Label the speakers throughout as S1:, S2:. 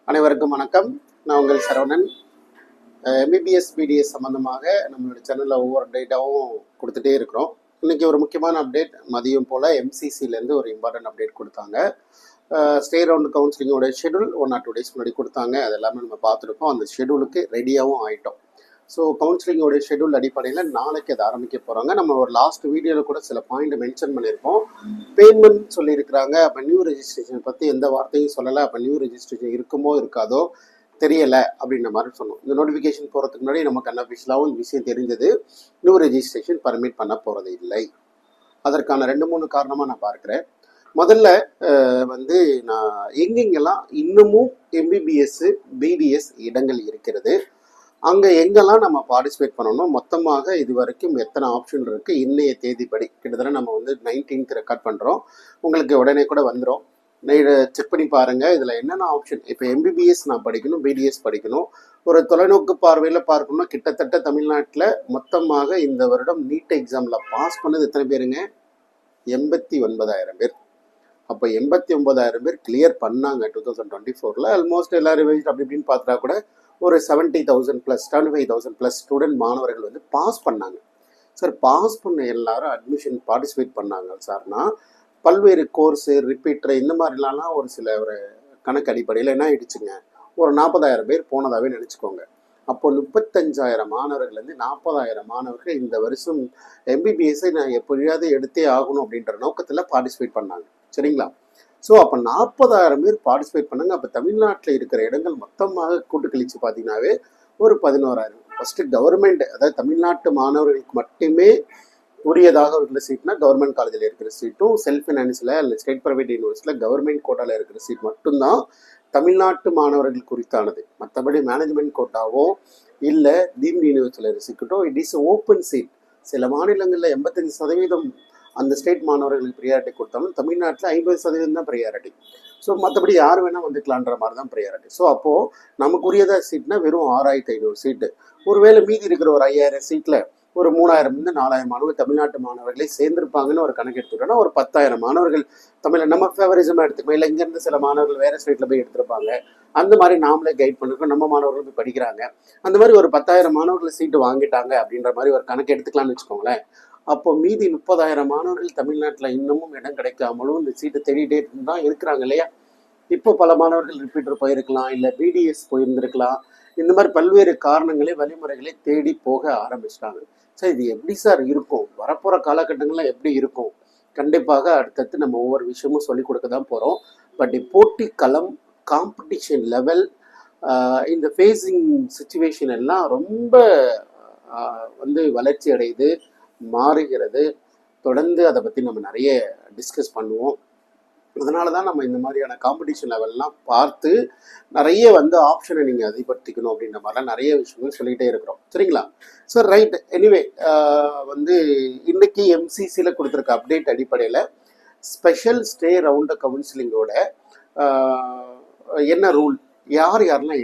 S1: அனைவருக்கும் வணக்கம். நான் உங்கள் சரவணன். எம்பிபிஎஸ் பிடிஎஸ் சம்மந்தமாக நம்மளோட சேனலில் ஒவ்வொரு டேட்டாவும் கொடுத்துட்டே இருக்கிறோம். இன்றைக்கி ஒரு முக்கியமான அப்டேட் மதியம் போல் எம்சிசிலேருந்து ஒரு இம்பார்ட்டன்ட் அப்டேட் கொடுத்தாங்க. ஸ்டே ரவுண்டு கவுன்சிலிங்கோட ஷெடியூல் 1 or 2 days முன்னாடி கொடுத்தாங்க. அது எல்லாமே நம்ம பார்த்துருக்கோம். அந்த ஷெடியூலுக்கு ரெடியாகவும் ஆகிட்டோம். ஸோ கவுன்சிலிங்கோட ஷெடியூல் அடிப்படையில் நாளைக்கு அதை ஆரம்பிக்க போகிறாங்க. நம்ம ஒரு லாஸ்ட் வீடியோவில் கூட சில பாயிண்ட் மென்ஷன் பண்ணியிருக்கோம். பேமெண்ட் சொல்லியிருக்கிறாங்க. அப்போ நியூ ரெஜிஸ்ட்ரேஷன் பற்றி எந்த வார்த்தையும் சொல்லலை. அப்போ நியூ ரெஜிஸ்ட்ரேஷன் இருக்குமோ இருக்காதோ தெரியலை அப்படின்ற மாதிரி சொன்னோம். இந்த நோட்டிஃபிகேஷன் போகிறதுக்கு முன்னாடி நமக்கு அன்அஃபிஷியலாகவும் விஷயம் தெரிஞ்சது. நியூ ரெஜிஸ்ட்ரேஷன் பர்மிட் பண்ண போகிறது இல்லை. அதற்கான 2-3 காரணமாக நான் பார்க்குறேன். முதல்ல நான் எங்கெங்கெல்லாம் இன்னமும் எம்பிபிஎஸ் பிடிஎஸ் இடங்கள் இருக்கிறது, அங்கே எங்கெல்லாம் நம்ம பார்ட்டிசிபேட் பண்ணணும், மொத்தமாக இது வரைக்கும் எத்தனை ஆப்ஷன் இருக்குது, இன்னைய தேதிப்படி கிட்டத்தட்ட நம்ம 19th ரெக்கார்ட் பண்ணுறோம். உங்களுக்கு உடனே கூட வந்துடும். செக் பண்ணி பாருங்கள். இதில் என்னென்ன ஆப்ஷன். இப்போ எம்பிபிஎஸ் நான் படிக்கணும், பிடிஎஸ் படிக்கணும். ஒரு தொலைநோக்கு பார்வையில் பார்க்கணும்னா கிட்டத்தட்ட தமிழ்நாட்டில் மொத்தமாக இந்த வருடம் நீட் எக்ஸாமில் பாஸ் பண்ணது எத்தனை பேருங்க? 89,000 பேர். அப்போ 89,000 பேர் கிளியர் பண்ணாங்க 2024. ஆல்மோஸ்ட் எல்லாரும் அப்படி இப்படின்னு பார்த்தா கூட ஒரு 70,000 + 75,000 + ஸ்டூடெண்ட் மாணவர்கள் பாஸ் பண்ணாங்க. சார், பாஸ் பண்ண எல்லாரும் அட்மிஷன் பார்ட்டிசிபேட் பண்ணாங்க சார்னா பல்வேறு கோர்ஸு ரிப்பீட்டர் இந்த மாதிரிலாம் ஒரு சில ஒரு கணக்கு அடிப்படையில் என்ன ஆயிடுச்சுங்க, ஒரு 40,000 பேர் போனதாகவே நினச்சிக்கோங்க. அப்போ 35,000 மாணவர்கள்லேருந்து 40,000 மாணவர்கள் இந்த வருஷம் எம்பிபிஎஸ்ஸை நான் எப்படியாவது எடுத்தே ஆகணும் அப்படின்ற நோக்கத்தில் பார்ட்டிசிபேட் பண்ணாங்க. சரிங்களா? ஸோ அப்போ 40,000 பேர் பார்ட்டிசிபேட் பண்ணாங்க. அப்போ தமிழ்நாட்டில் இருக்கிற இடங்கள் மொத்தமாக கூட்டு கழிச்சு பார்த்தீங்கன்னாவே ஒரு 11,000. ஃபஸ்ட்டு கவர்மெண்ட், அதாவது தமிழ்நாட்டு மாணவர்களுக்கு மட்டுமே உரியதாக இருக்கிற சீட்னா கவர்மெண்ட் காலேஜில் இருக்கிற சீட்டும், செல்ஃப் ஃபினான்ஸில் இல்லை ஸ்டேட் ப்ரைவேட் யூனிவர்சிட்டியில் கவர்மெண்ட் கோட்டாவில் இருக்கிற சீட் மட்டும்தான் தமிழ்நாட்டு மாணவர்கள் குறித்தானது. மற்றபடி மேனேஜ்மெண்ட் கோட்டாவோ இல்லை டீம்டு யூனிவர்சிட்டியில் இருக்கட்டும், இட் இஸ் ஓப்பன் சீட். சில மாநிலங்களில் 85% அந்த ஸ்டேட் மாணவர்களுக்கு ப்ரியாரிட்டி கொடுத்தாலும் தமிழ்நாட்டில் 50% தான் ப்ரியாரிட்டி. ஸோ மற்றபடி யார் வேணால் வந்துக்கலான்ற மாதிரி தான் ப்ரியாரிட்டி. ஸோ அப்போது நமக்குரியதாக சீட்னா வெறும் 6,500 சீட்டு. ஒருவேளை மீதி இருக்கிற ஒரு 5,000 சீட்டில் ஒரு 3,000 - 4,000 மாணவர்கள் தமிழ்நாட்டு மாணவர்களே சேர்ந்திருப்பாங்கன்னு ஒரு கணக்கு எடுத்துக்கிட்டோன்னா ஒரு 10,000 மாணவர்கள் நம்ம ஃபேவரிசமாக எடுத்துக்கோ, இல்லை இங்கேருந்து சில மாணவர்கள் வேறு ஸ்டேட்டில் போய் எடுத்திருப்பாங்க. அந்த மாதிரி நாமளே கைட் பண்ணிருக்கோம். நம்ம மாணவர்கள் போய் படிக்கிறாங்க. அந்த மாதிரி ஒரு 10,000 மாணவர்கள் சீட்டு வாங்கிட்டாங்க அப்படின்ற மாதிரி ஒரு கணக்கு எடுத்துக்கலாம்னு வச்சுக்கோங்களேன். அப்போ மீதி 30,000 மாணவர்கள் தமிழ்நாட்டில் இன்னமும் இடம் கிடைக்காமலும் இந்த சீட்டை தேடிட்டே தான் இருக்கிறாங்க இல்லையா? இப்போ பல மாணவர்கள் ரிப்பீட்டர் போயிருக்கலாம், இல்லை பிடிஎஸ் போயிருந்திருக்கலாம். இந்த மாதிரி பல்வேறு காரணங்களே வழிமுறைகளை தேடி போக ஆரம்பிச்சிட்டாங்க. சார், இது எப்படி சார் இருக்கும்? வரப்போகிற காலகட்டங்கள்லாம் எப்படி இருக்கும்? கண்டிப்பாக அடுத்தடுத்து நம்ம ஒவ்வொரு விஷயமும் சொல்லிக் கொடுக்க தான் போகிறோம். பட் போட்டி களம், காம்படிஷன் லெவல், இந்த ஃபேஸிங் சுச்சுவேஷன் எல்லாம் ரொம்ப வளர்ச்சி அடையுது, மாறுகிறது. தொடர்ந்து அதை பற்றி நம்ம நிறைய டிஸ்கஸ் பண்ணுவோம். அதனால தான் நம்ம இந்த மாதிரியான காம்படிஷன் லெவல்லாம் பார்த்து நிறைய ஆப்ஷனை நீங்கள் அதிகப்படுத்திக்கணும் அப்படின்ற மாதிரிலாம் நிறைய விஷயங்கள் சொல்லிகிட்டே இருக்கிறோம். சரிங்களா? Sir, right. எனிவே இன்னைக்கு எம்சிசியில் கொடுத்துருக்க அப்டேட் அடிப்படையில் ஸ்பெஷல் ஸ்டே ரவுண்டு கவுன்சிலிங்கோட என்ன ரூல், யார் யாரெல்லாம்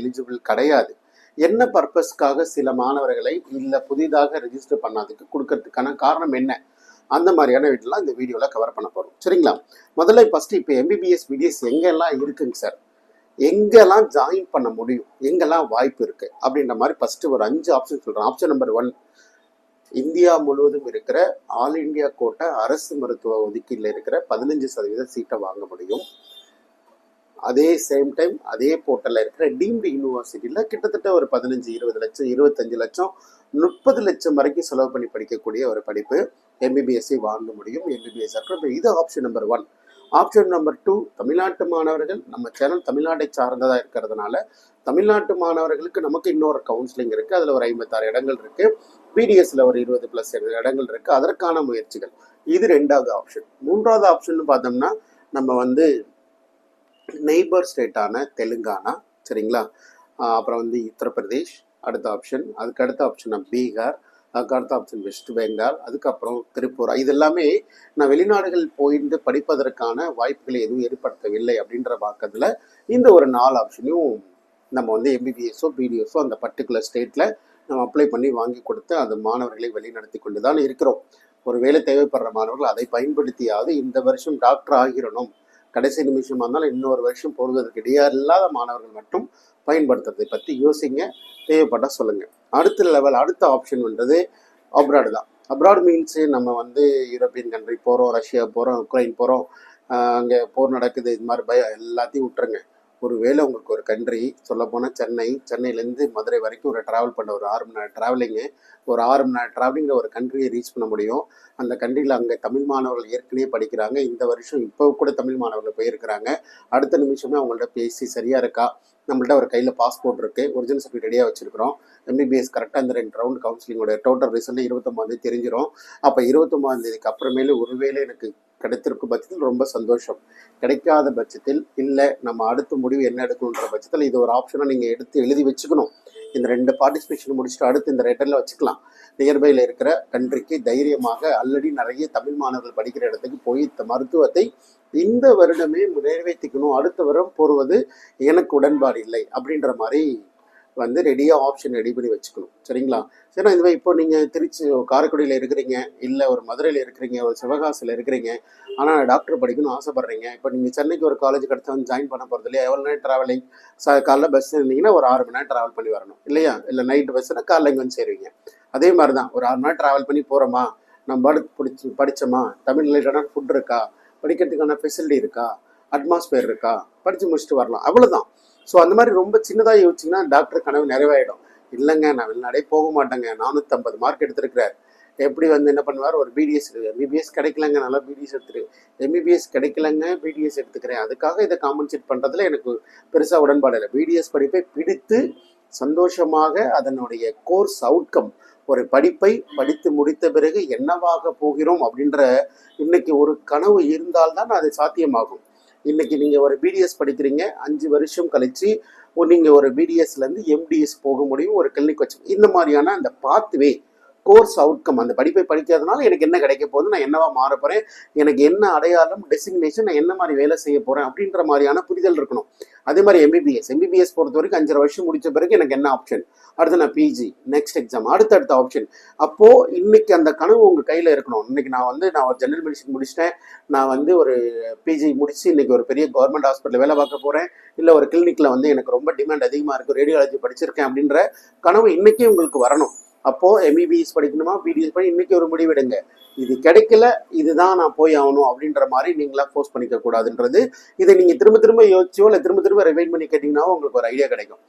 S1: எலிஜிபிள் கிடையாது, என்ன பர்பஸ்க்காக சில மாணவர்களை இல்லை புதிதாக ரெஜிஸ்டர் பண்ணாதுக்கு கொடுக்கறதுக்கான காரணம் என்ன, அந்த மாதிரியான வீட்டெல்லாம் இந்த வீடியோவில் கவர் பண்ண போகிறோம். சரிங்களா? முதல்ல ஃபஸ்ட்டு இப்போ எம்பிபிஎஸ் பிடிஎஸ் எங்கெல்லாம் இருக்குங்க சார், எங்கெல்லாம் ஜாயின் பண்ண முடியும், எங்கெல்லாம் வாய்ப்பு இருக்குது அப்படின்ற மாதிரி ஃபஸ்ட்டு ஒரு 5 ஆப்ஷன் சொல்கிறேன். ஆப்ஷன் நம்பர் 1, இந்தியா முழுவதும் இருக்கிற ஆல் இண்டியா கோட்டா அரசு மருத்துவ ஒதுக்கீட்டில் இருக்கிற 15% சீட்டை வாங்க முடியும். அதே சேம் டைம் அதே போர்ட்டலில் இருக்கிற டீம்டு யூனிவர்சிட்டியில் கிட்டத்தட்ட ஒரு 15, 20 லட்சம், 25 லட்சம், 30 லட்சம் வரைக்கும் செலவு பண்ணி படிக்கக்கூடிய ஒரு படிப்பு எம்பிபிஎஸ்ஸை வாங்க முடியும். எம்பிபிஎஸ் இருக்கிற இது ஆப்ஷன் நம்பர் 1. ஆப்ஷன் நம்பர் 2, தமிழ்நாட்டு மாணவர்கள், நம்ம சேனல் தமிழ்நாட்டை சார்ந்ததாக இருக்கிறதுனால தமிழ்நாட்டு மாணவர்களுக்கு நமக்கு இன்னொரு கவுன்சிலிங் இருக்குது. அதில் ஒரு 56 இடங்கள் இருக்குது. பிடிஎஸ்ல ஒரு 20+ இடங்கள் இருக்குது. அதற்கான முயற்சிகள். இது 2வது ஆப்ஷன். 3வது ஆப்ஷன் பார்த்தோம்னா நம்ம நெய்பர் ஸ்டேட்டான தெலுங்கானா, சரிங்களா? அப்புறம் உத்தரப்பிரதேஷ் அடுத்த ஆப்ஷன். அதுக்கு அடுத்த ஆப்ஷன் பீகார், அதுக்கு அடுத்த ஆப்ஷன் வெஸ்ட் பெங்கால், அதுக்கப்புறம் திரிபுரா. இது எல்லாமே நான் வெளிநாடுகள் போயிட்டு படிப்பதற்கான வாய்ப்புகளை எதுவும் ஏற்படுத்தவில்லை அப்படின்ற பக்கத்தில் இந்த ஒரு 4 ஆப்ஷனையும் நம்ம எம்பிபிஎஸ்ஸோ பிடிஎஸ்ஸோ அந்த பர்டிகுலர் ஸ்டேட்டில் நம்ம அப்ளை பண்ணி வாங்கி கொடுத்து அந்த மாணவர்களை வழிநடத்தி கொண்டு தான் இருக்கிறோம். ஒரு வேலை தேவைப்படுற மாணவர்கள் அதை பயன்படுத்தியாவது இந்த வருஷம் டாக்டர் ஆகிடணும், கடைசி நிமிஷமாக இருந்தாலும் இன்னொரு வருஷம் போடுவதற்கு இடையாக இல்லாத மாணவர்கள் மட்டும் பயன்படுத்துறதை பற்றி யோசிங்க, தேவைப்பட்டால் சொல்லுங்கள். அடுத்த லெவல், அடுத்த ஆப்ஷன்ன்றது அப்ராடு தான். அப்ராட் மீன்ஸு நம்ம வந்து யூரோப்பியன் கண்ட்ரி போகிறோம், ரஷ்யா போகிறோம், உக்ரைன் போகிறோம், அங்கே போர் நடக்குது, இது மாதிரி பயம் எல்லாத்தையும் விட்டுருங்க. ஒருவேளை உங்களுக்கு ஒரு கண்ட்ரி சொல்லப்போனால் சென்னையிலேருந்து மதுரை வரைக்கும் ஒரு ட்ராவல் பண்ண ஒரு 6 மணி நேரம் ட்ராவலிங்கு, ஒரு 6 மணி நேரம் ட்ராவலிங்கில் ஒரு கண்ட்ரியை ரீச் பண்ண முடியும். அந்த கண்ட்ரியில் அங்கே தமிழ் மாணவர்கள் ஏற்கனவே படிக்கிறாங்க. இந்த வருஷம் இப்போ கூட தமிழ் மாணவர்கள் போயிருக்கிறாங்க. அடுத்த நிமிஷமே அவங்கள்ட்ட பேசி சரியாக இருக்கா, நம்மள்ட்ட ஒரு கையில் பாஸ்போர்ட் இருக்குது, ஒரிஜினல் சர்டிஃபிகேட் ரெடியாக வச்சுருக்கிறோம், எம்பிபிஎஸ் கரெக்டாக இந்த 2 ரவுண்ட் கவுன்சிலிங்கோட டோட்டல் ரிசல்ட் 29 தெரிஞ்சிடும். அப்போ 29 அப்புறமேலு ஒருவேளை எனக்கு கிடைத்திருக்கும் பட்சத்தில் ரொம்ப சந்தோஷம். கிடைக்காத பட்சத்தில் இல்லை நம்ம அடுத்த முடிவு என்ன எடுக்கணுன்ற பட்சத்தில் இது ஒரு ஆப்ஷனாக நீங்கள் எடுத்து எழுதி வச்சுக்கணும். இந்த 2 பார்ட்டிசிபேஷன் முடிச்சுட்டு அடுத்து இந்த ரெட்டரில் வச்சுக்கலாம். நியர்பையில் இருக்கிற கண்ட்ரிக்கு தைரியமாக ஆல்ரெடி நிறைய தமிழ் மாணவர்கள் படிக்கிற இடத்துக்கு போய் இந்த மருத்துவத்தை இந்த வருடமே நிறைவேற்றிக்கணும், அடுத்த வருடம் போடுவது எனக்கு உடன்பாடு இல்லை அப்படின்ற மாதிரி வந்து ரெடியாக ஆப்ஷன் ரெடி பண்ணி வச்சுக்கணும். சரிங்களா? சரி, இந்த மாதிரி இப்போ நீங்கள் திருச்சி காரைக்குடியில் இருக்கிறீங்க, இல்லை ஒரு மதுரையில் இருக்கிறீங்க, ஒரு சிவகாசியில் இருக்கிறீங்க, ஆனால் டாக்டர் படிக்கணும்னு ஆசைப்பட்றீங்க. இப்போ நீங்கள் சென்னைக்கு ஒரு காலேஜ் கிடச்சா வந்து ஜாயின் பண்ண போகிறது இல்லையா? எவ்வளோ நேரம் ட்ராவலிங்? காலைல பஸ் இருந்தீங்கன்னா ஒரு 6 மணி நேரம் ட்ராவல் பண்ணி வரணும் இல்லையா? இல்லை நைட்டு பஸ்ஸுனா காலைல இங்கே வந்து சேருவீங்க. அதே மாதிரி தான் ஒரு 6 மணி நேரம் ட்ராவல் பண்ணி போகிறோமா, நம்ம படித்தோமா, தமிழ் ரிலேட்டடான ஃபுட் இருக்கா, படிக்கிறதுக்கான ஃபெசிலிட்டி இருக்கா, அட்மாஸ்பியர் இருக்கா, படித்து முடிச்சுட்டு வரலாம், அவ்வளோதான். ஸோ அந்த மாதிரி ரொம்ப சின்னதாக யோசிச்சிங்கன்னா டாக்டர் கனவு நிறைவாயிடும். இல்லைங்க நான் வெளிநாடே போக மாட்டேங்க, 450 மார்க் எடுத்திருக்கிறார், எப்படி வந்து என்ன பண்ணுவார், ஒரு பிடிஎஸ் எம்பிபிஎஸ் கிடைக்கலங்க, நல்லா பிடிஎஸ் எடுத்துருக்கேன், எம்பிபிஎஸ் கிடைக்கலங்க பிடிஎஸ் எடுத்துக்கிறேன், அதுக்காக இதை காம்பன்சேட் பண்ணுறதுல எனக்கு பெருசாக உடன்பாடு இல்லை. பிடிஎஸ் படிப்பை பிடித்து சந்தோஷமாக அதனுடைய கோர்ஸ் அவுட்கம், ஒரு படிப்பை படித்து முடித்த பிறகு என்னவாக போகிறோம் அப்படின்ற இன்னைக்கு ஒரு கனவு இருந்தால்தான் அது சாத்தியமாகும். இன்னைக்கு நீங்கள் ஒரு பிடிஎஸ் படிக்கிறீங்க, 5 வருஷம் கழிச்சு நீங்கள் ஒரு பிடிஎஸ்லேருந்து எம்டிஎஸ் போக முடியும், ஒரு கிளினிக் வச்சு. இந்த மாதிரியான அந்த பாத்வே, கோர்ஸ் அவுட்கம், அந்த படிப்பை படிக்காதனால எனக்கு என்ன கிடைக்க போகுது, நான் என்னவா மாற போகிறேன், எனக்கு என்ன அடையாளம், டெசிக்னேஷன், நான் என்ன மாதிரி வேலை செய்ய போகிறேன் அப்படின்ற மாதிரியான புரிதல் இருக்கணும். அதே மாதிரி எம்பிபிஎஸ் பொறுத்த வரைக்கும் 5 வருஷம் முடித்த பிறகு எனக்கு என்ன ஆப்ஷன், அடுத்து நான் பிஜி, நெக்ஸ்ட் எக்ஸாம், அடுத்த ஆப்ஷன். அப்போது இன்னைக்கு அந்த கனவு உங்கள் கையில் இருக்கணும். இன்னைக்கு நான் ஒரு ஜெனரல் மெடிசன் முடிச்சிட்டேன், நான் வந்து ஒரு பிஜி முடிச்சு இன்னைக்கு ஒரு பெரிய கவர்மெண்ட் ஹாஸ்பிட்டலில் வேலை பார்க்க போகிறேன், இல்லை ஒரு கிளினிக்கில் வந்து எனக்கு ரொம்ப டிமாண்ட் அதிகமாக இருக்குது, ரேடியாலஜி படிச்சிருக்கேன் அப்படின்ற கனவு இன்னைக்கே உங்களுக்கு வரணும். அப்போது எம்பிபிஎஸ் படிக்கணுமா பிடிஎஸ் படி இன்னைக்கு ஒரு முடிவெடுங்க. இது கிடைக்கல, இதுதான் நான் போய் ஆகணும் அப்படின்ற மாதிரி நீங்களா போஸ்ட் பண்ணிக்க கூடாதுன்றது. இதை நீங்கள் திரும்ப திரும்ப யோசிச்சோ இல்லை திரும்ப ரிவைண்ட் பண்ணி கேட்டிங்கன்னா உங்களுக்கு ஒரு ஐடியா கிடைக்கும்.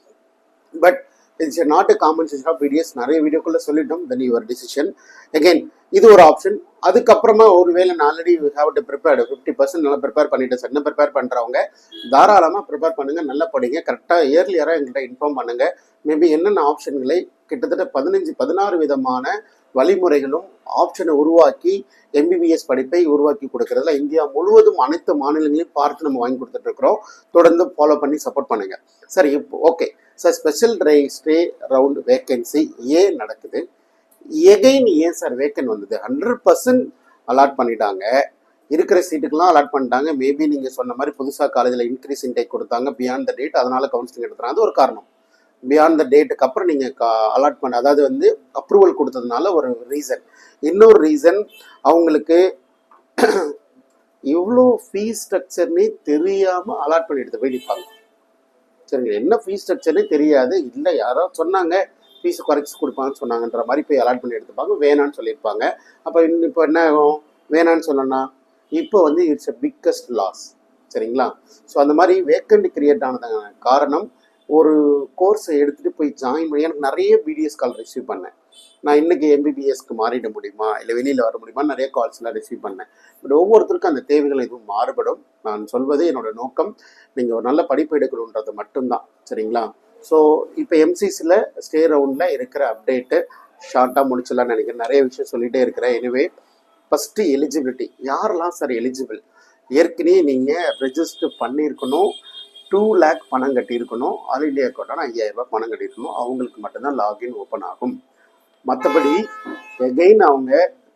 S1: But it's not a compensation of PDS. நிறைய வீடியோக்குள்ளே சொல்லிட்டோம். Then your decision. அகெயின் இது ஒரு ஆப்ஷன். அதுக்கப்புறமா ஒருவேளை நான் ஆல்ரெடி ஹேவ் டு ப்ரிப்பேர்டு 50% நல்லா ப்ரிப்பேர் பண்ணிட்டு சார், என்ன ப்ரிப்பேர் பண்ணுறவங்க தாராளமாக ப்ரிப்பேர் பண்ணுங்கள், நல்லா படிங்க, கரெக்டாக இயர்லியராக எங்கள்கிட்ட இன்ஃபார்ம் பண்ணுங்கள். மேபி என்னென்ன ஆப்ஷன்களை கிட்டத்தட்ட 16 விதமான வழிமுறைகளும் ஆப்ஷனை உருவாக்கி எம்பிபிஎஸ் படிப்பை உருவாக்கி கொடுக்கறதுல இந்தியா முழுவதும் அனைத்து மாநிலங்களையும் பார்த்து நம்ம வாங்கி கொடுத்துட்டு இருக்கிறோம். தொடர்ந்து ஃபாலோ பண்ணி சப்போர்ட் பண்ணுங்க. சரி, இப்போ okay sir, special stay round vacancy ஏன் நடக்குது, எகைன் ஏன் சார் வேக்கன் வந்தது? 100% அலாட் பண்ணிட்டாங்க, இருக்கிற சீட்டுக்கெல்லாம் அலாட் பண்ணிட்டாங்க. மேபி நீங்கள் சொன்ன மாதிரி புதுசாக காலேஜில் இன்க்ரீஸ் இன்டேக் கொடுத்தாங்க பியாண்ட் த டேட், அதனால கவுன்சிலிங் எடுத்துறாங்க, அது ஒரு காரணம். பியாண்ட் த டேட்டுக்கு அப்புறம் நீங்கள் அலாட் பண்ண, அதாவது வந்து அப்ரூவல் கொடுத்ததுனால ஒரு ரீசன். இன்னொரு ரீசன், அவங்களுக்கு இவ்வளோ ஃபீஸ் ஸ்ட்ரக்சர்னே தெரியாமல் அலாட் பண்ணி எடுத்து போய் நிற்பாங்க. சரிங்க, என்ன ஃபீஸ் ஸ்ட்ரக்சர்னே தெரியாது, இல்லை யாரோ சொன்னாங்க ஃபீஸை குறைச்சி கொடுப்பாங்கன்னு சொன்னாங்கன்ற மாதிரி போய் அலாட் பண்ணி எடுத்துப்பாங்க, வேணான்னு சொல்லியிருப்பாங்க. அப்போ இப்போ என்ன ஆகும், வேணான்னு சொன்னோன்னா இப்போ வந்து இட்ஸ் எ பிக்கஸ்ட் லாஸ். சரிங்களா? ஸோ அந்த மாதிரி வேக்கண்ட் கிரியேட் ஆனதான காரணம், ஒரு கோர்ஸை எடுத்துகிட்டு போய் ஜாயின் பண்ணி எனக்கு நிறைய பிடிஎஸ் கால் ரிசீவ் பண்ணேன். நான் இன்றைக்கி எம்பிபிஎஸ்க்கு மாறிட முடியுமா, இல்லை வெளியில் வர முடியுமா, நிறைய கால்ஸ்லாம் ரிசீவ் பண்ணேன். பட் ஒவ்வொருத்தருக்கும் அந்த தேவைகள் எதுவும் மாறுபடும். நான் சொல்வது என்னோட நோக்கம், நீங்கள் ஒரு நல்ல படிப்பு எடுக்கணுன்றது மட்டும்தான். சரிங்களா? ஸோ இப்போ எம்சிசியில் ஸ்டே ரவுண்டில் இருக்கிற அப்டேட்டு ஷார்ட்டாக முடிச்சிடலான்னு நினைக்கிறேன். நிறைய விஷயம் சொல்லிகிட்டே இருக்கிறேன். Anyway, first eligibility. யாரெல்லாம் சார் எலிஜிபிள்? ஏற்கனவே நீங்கள் ரெஜிஸ்டர் பண்ணியிருக்கணும், 2 lakh பணம் கட்டியிருக்கணும், ஆல் இண்டியா அக்கௌண்ட்டான 5000 ரூபாய் பணம் கட்டியிருக்கணும், அவங்களுக்கு மட்டும்தான் லாகின் ஓப்பன் ஆகும். மற்றபடி எகெயின் அவங்க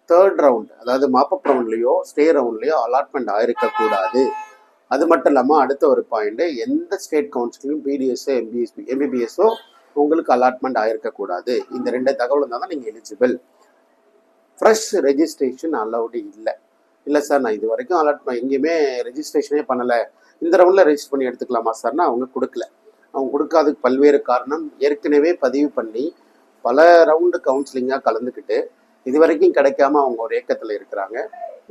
S1: 3rd ரவுண்ட், அதாவது மாப்பப் ரவுண்ட்லேயோ ஸ்டே ரவுண்ட்லேயோ அலாட்மெண்ட் ஆகிருக்கக்கூடாது. அது மட்டும் இல்லாமல் அடுத்த ஒரு பாயிண்ட்டு, எந்த ஸ்டேட் கவுன்சிலையும் பிடிஎஸ்ஸோ எம்பிபிஎஸ்ஸோ உங்களுக்கு அலாட்மெண்ட் ஆகிருக்கக்கூடாது. இந்த 2 தகவல் இருந்தால் தான் நீங்கள் எலிஜிபிள். ஃப்ரெஷ் ரெஜிஸ்ட்ரேஷன் அலௌடு இல்லை. இல்லை சார் நான் இது வரைக்கும் அலாட் எங்கேயுமே ரெஜிஸ்ட்ரேஷனே பண்ணலை, இந்த ரவுண்டில் ரெஜிஸ்டர் பண்ணி எடுத்துக்கலாமா சார்னா அவங்க கொடுக்கல. அவங்க கொடுக்காததுக்கு பல்வேறு காரணம், ஏற்கனவே பதிவு பண்ணி பல ரவுண்டு கவுன்சிலிங்காக கலந்துக்கிட்டு இது வரைக்கும் கிடைக்காம அவங்க ஒரு ஏக்கத்தில் இருக்கிறாங்க.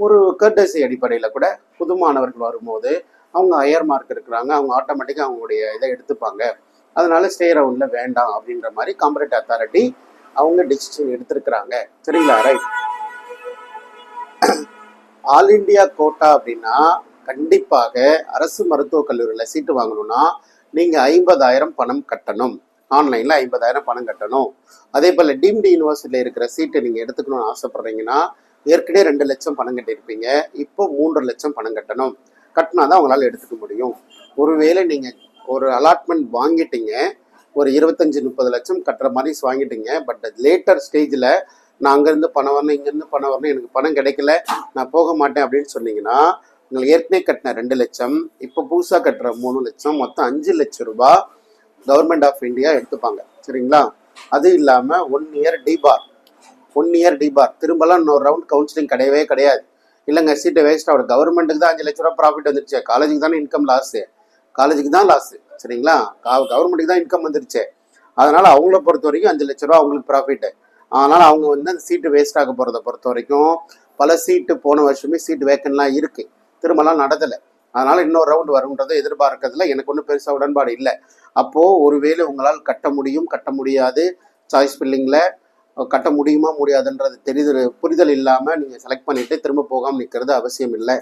S1: ஒரு கர்டசி அடிப்படையில் கூட புது மாணவர்கள் வரும்போது அவங்க ஹையர் மார்க் இருக்கிறாங்க, அவங்க ஆட்டோமேட்டிக்காக அவங்களுடைய இதை எடுத்துப்பாங்க, அதனால ஸ்டே ரவுண்டில் வேண்டாம் அப்படின்ற மாதிரி காம்பரேட் அத்தாரிட்டி அவங்க டிசிஷன் எடுத்திருக்கிறாங்க. சரிங்களா? ரைட். ஆல் இண்டியா கோட்டா அப்படின்னா கண்டிப்பாக அரசு மருத்துவக் கல்லூரியில் சீட்டு வாங்கணும்னா நீங்கள் 50,000 பணம் கட்டணும். ஆன்லைனில் 50,000 பணம் கட்டணும். அதே போல் டீம்டு யூனிவர்சிட்டியில் இருக்கிற சீட்டை நீங்கள் எடுத்துக்கணும்னு ஆசைப்பட்றீங்கன்னா ஏற்கனவே 2 லட்சம் பணம் கட்டியிருப்பீங்க, இப்போ 3 லட்சம் பணம் கட்டணும். கட்டினா தான் அவங்களால எடுத்துக்க முடியும். ஒருவேளை நீங்கள் ஒரு அலாட்மெண்ட் வாங்கிட்டீங்க, ஒரு 25-30 லட்சம் கட்டுற மாதிரி வாங்கிட்டீங்க, பட் லேட்டர் ஸ்டேஜில் நான் அங்கேருந்து பணம் வரணும், இங்கேருந்து பணம் வரணும், எனக்கு பணம் கிடைக்கல, நான் போக மாட்டேன் அப்படின்னு சொன்னீங்கன்னா உங்களுக்கு ஏற்கனவே கட்டின 2 லட்சம், இப்போ புதுசாக கட்டுற 3 லட்சம், மொத்தம் 5 லட்சம் ரூபாய் கவர்மெண்ட் ஆஃப் இந்தியா எடுத்துப்பாங்க. சரிங்களா? அது இல்லாமல் 1 இயர் டிபார், 1 இயர் டிபார், திரும்பலாம் இன்னொரு ரவுண்ட் கவுன்சிலிங் கிடையவே கிடையாது. இல்லைங்க சீட்டை வேஸ்ட் ஆகும், கவர்மெண்ட்டுக்கு தான் 5 லட்ச ரூபா ப்ராஃபிட் வந்துருச்சு, காலேஜுக்கு தானே இன்கம் லாஸு, காலேஜுக்கு தான் லாஸு. சரிங்களா? கவர்மெண்ட்டுக்கு தான் இன்கம் வந்துருச்சு, அதனால் அவங்கள பொறுத்த வரைக்கும் 5 லட்ச ரூபா அவங்களுக்கு ப்ராஃபிட்டு. அதனால் அவங்க வந்து அந்த சீட்டு வேஸ்ட் ஆக போகிறத பொறுத்த வரைக்கும் பல சீட்டு போன வருஷமே சீட்டு வேக்கன்லாம் இருக்குது, திரும்பலாம் நடத்தலை. அதனால் இன்னொரு ரவுண்டு வரும்ன்றதை எதிர்பார்க்கறதுல எனக்கு ஒன்றும் பெருசாக உடன்பாடு இல்லை. அப்போது ஒருவேளை உங்களால் கட்ட முடியும், கட்ட முடியாது, சாய்ஸ் ஃபில்லிங்கில் கட்ட முடியுமா முடியாதுன்றது புரிதல் இல்லாமல் நீங்கள் செலக்ட் பண்ணிவிட்டு திரும்ப போகாமல் நிற்கிறது அவசியம் இல்லை.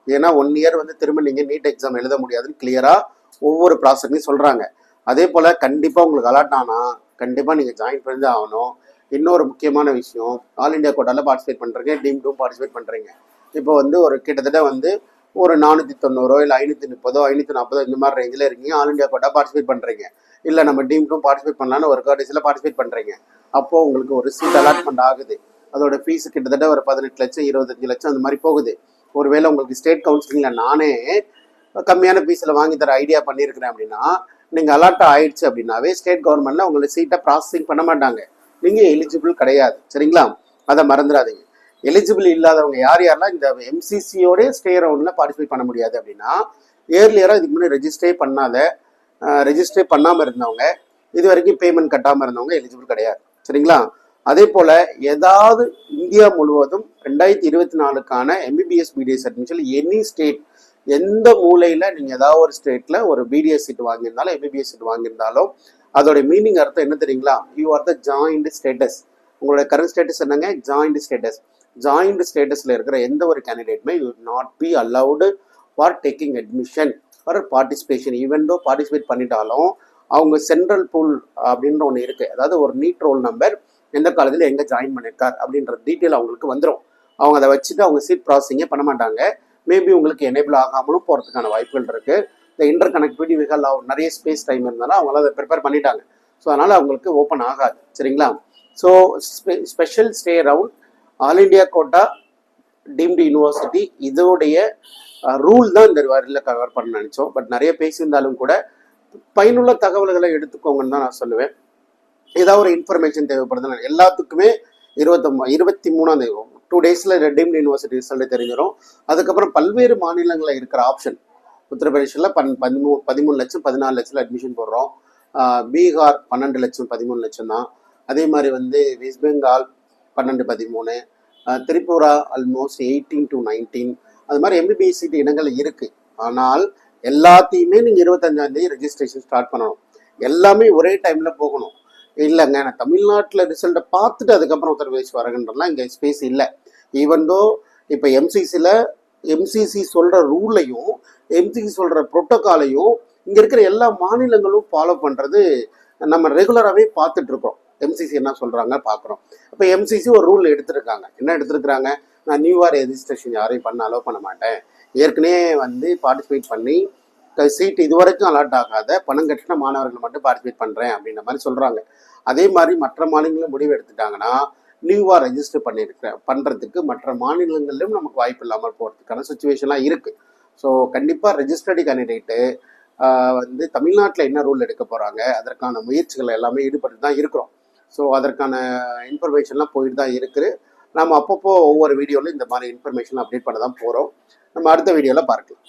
S1: ஏன்னா 1 இயர் வந்து திரும்ப நீங்கள் நீட் எக்ஸாம் எழுத முடியாதுன்னு கிளியராக ஒவ்வொரு ப்ராசஸ்லையும் சொல்கிறாங்க. அதே போல் கண்டிப்பாக உங்களுக்கு அலாட் ஆனால் கண்டிப்பாக நீங்கள் ஜாயின் பண்ணி தான் ஆகணும். இன்னொரு முக்கியமான விஷயம், ஆல் இண்டியா கோட்டாவில் பார்ட்டிசிபேட் பண்ணுறீங்க, டீம் டூ பார்ட்டிசிபேட் பண்ணுறீங்க. இப்போ வந்து ஒரு கிட்டத்தட்ட வந்து ஒரு 490 இல்லை 530 540 இந்த மாதிரி ரேஞ்சில் இருக்கீங்க, ஆல் இண்டியா கோட்டா பார்ட்டிசிபேட் பண்ணுறீங்க. இல்லை நம்ம டீம் டூ பார்ட்டிசிபேட் பண்ணலான்னு ஒரு கர்டசியில் பார்ட்டிசிபேட் பண்ணுறீங்க. அப்போது உங்களுக்கு ஒரு சீட் அலாட்மெண்ட் ஆகுது, அதோட ஃபீஸ் கிட்டத்தட்ட ஒரு 18 லட்சம் 25 லட்சம் அந்த மாதிரி போகுது. ஒருவேளை உங்களுக்கு ஸ்டேட் கவுன்சிலிங்கில் நானே கம்மியான ஃபீஸில் வாங்கி தர ஐடியா பண்ணியிருக்கிறேன் அப்படின்னா, நீங்கள் அலாட் ஆயிடுச்சு அப்படின்னாவே ஸ்டேட் கவர்மெண்ட்டில் உங்களுக்கு சீட்டை ப்ராசஸிங் பண்ண மாட்டாங்க, நீங்கள் எலிஜிபிள் கிடையாது. சரிங்களா? அதை மறந்துடாதீங்க. எலிஜிபிள் இல்லாதவங்க யார் யாரெல்லாம் இந்த எம்சிசியோட ஸ்டே ரவுண்டில் பார்ட்டிசிபேட் பண்ண முடியாது அப்படின்னா, ஏர்லியராக இதுக்கு முன்னாடி ரெஜிஸ்டரே பண்ணாமல் இருந்தவங்க, இது வரைக்கும் பேமெண்ட் கட்டாமல் இருந்தவங்க எலிஜிபிள் கிடையாது. சரிங்களா? அதே போல் ஏதாவது இந்தியா முழுவதும் 2024க்கான MBBS BDS admission any state, எந்த மூலையில் நீங்கள் ஏதாவது ஒரு ஸ்டேட்டில் ஒரு பிடிஎஸ் சீட் வாங்கியிருந்தாலும் எம்பிபிஎஸ் சீட் வாங்கியிருந்தாலும் அதோட மீனிங் அர்த்தம் என்ன தெரியுங்களா? You are the joint status. உங்களோட கரண்ட் ஸ்டேட்டஸ் என்னங்க? Joint status. ஜாயிண்ட் ஸ்டேட்டஸில் இருக்கிற எந்த ஒரு கேண்டிடேட்டுமே you not be allowed for taking admission for participation. Even though participate பண்ணிட்டாலும் அவங்க சென்ட்ரல் பூல் அப்படின்ற ஒன்று இருக்குது, அதாவது ஒரு நீட் ரோல் நம்பர், எந்த காலேஜில் எங்கே ஜாயின் பண்ணியிருக்கார் அப்படின்ற டீட்டெயில் அவங்களுக்கு வந்துடும். அவங்க அதை வச்சுட்டு அவங்க சீட் ப்ராசஸிங்கே பண்ண மாட்டாங்க. மேபி உங்களுக்கு எனேபிள் ஆகாமலும் போகிறதுக்கான வாய்ப்புகள் இருக்குது. இந்த இன்டர் கனெக்டிவிட்டி வெஹிக்கல் நிறைய ஸ்பேஸ் டைம் இருந்தாலும் அவங்களால அதை ப்ரிப்பேர் பண்ணிட்டாங்க. ஸோ அதனால் அவங்களுக்கு ஓப்பன் ஆகாது. சரிங்களா? So special stay round all India quota deemed university இதோடைய ரூல் தான் இந்த வாரியில் கவர் பண்ண நினச்சோம். பட் நிறைய பேசியிருந்தாலும் கூட பயனுள்ள தகவல்களை எடுத்துக்கோங்கன்னு தான் நான் சொல்லுவேன். ஏதாவது ஒரு இன்ஃபர்மேஷன் தேவைப்படுது எல்லாத்துக்குமே 23 2 டேஸில் டீம்டு யூனிவர்சிட்டி ரிசல்ட் தெரிஞ்சிடும். அதுக்கப்புறம் பல்வேறு மாநிலங்களில் இருக்கிற ஆப்ஷன், உத்தரப்பிரதேசில் 13 லட்சம் 14 லட்சத்தில் அட்மிஷன் போடுறோம், பீகார் 12 லட்சம் 13 லட்சம் தான், அதே மாதிரி வந்து west Bengal 12 13, Tripura almost 18 to 19, அது மாதிரி எம்பிபிஎஸ் சீட் இடங்கள் இருக்குது. ஆனால் எல்லாத்தையுமே நீங்கள் 25ஆம் தேதி ரெஜிஸ்ட்ரேஷன் ஸ்டார்ட் பண்ணணும், எல்லாமே ஒரே டைமில் போகணும். இல்லைங்க நான் தமிழ்நாட்டில் ரிசல்ட்டை பார்த்துட்டு அதுக்கப்புறம் உத்தரப்பிரதேஷ் வரங்கன்றலாம் இங்கே ஸ்பேஸ் இல்லை. ஈவன் தோ இப்போ எம்சிசி சொல்கிற ரூலையும் எம்சிசி சொல்கிற ப்ரோட்டோக்காலையும் இங்கே இருக்கிற எல்லா மாநிலங்களும் ஃபாலோ பண்ணுறது நம்ம ரெகுலராகவே பார்த்துட்ருக்கோம். எம்சிசி என்ன சொல்கிறாங்க பார்க்குறோம். இப்போ எம்சிசி ஒரு ரூல் எடுத்துருக்காங்க. என்ன எடுத்துருக்குறாங்க? நான் நியூவாக ரெஜிஸ்ட்ரேஷன் யாரையும் பண்ண அலோவ் பண்ண மாட்டேன், ஏற்கனவே வந்து பார்ட்டிசிபேட் பண்ணி சீட் இது வரைக்கும் அலாட் ஆகாத பணம் கட்டின மாணவர்கள் மட்டும் பார்ட்டிசிபேட் பண்ணுறேன் அப்படின்ற மாதிரி சொல்கிறாங்க. அதே மாதிரி மற்ற மாநிலங்களும் முடிவு எடுத்துட்டாங்கன்னா நியூவாக ரெஜிஸ்டர் பண்ணுறதுக்கு மற்ற மாநிலங்களிலும் நமக்கு வாய்ப்பு இல்லாமல் போகிறதுக்கான சுச்சுவேஷன்லாம் இருக்குது. ஸோ கண்டிப்பாக ரெஜிஸ்டர்டு கேண்டிடேட்டு வந்து தமிழ்நாட்டில் என்ன ரூல் எடுக்க போகிறாங்க அதற்கான முயற்சிகள் எல்லாமே ஈடுபட்டு தான் இருக்கிறோம். ஸோ அதற்கான இன்ஃபர்மேஷன்லாம் போயிட்டு தான் இருக்குது. நம்ம அப்பப்போ ஒவ்வொரு வீடியோவில் இந்த மாதிரி இன்ஃபர்மேஷன் அப்டேட் பண்ண தான் போகிறோம். நம்ம அடுத்த வீடியோவில் பார்க்கலாம்.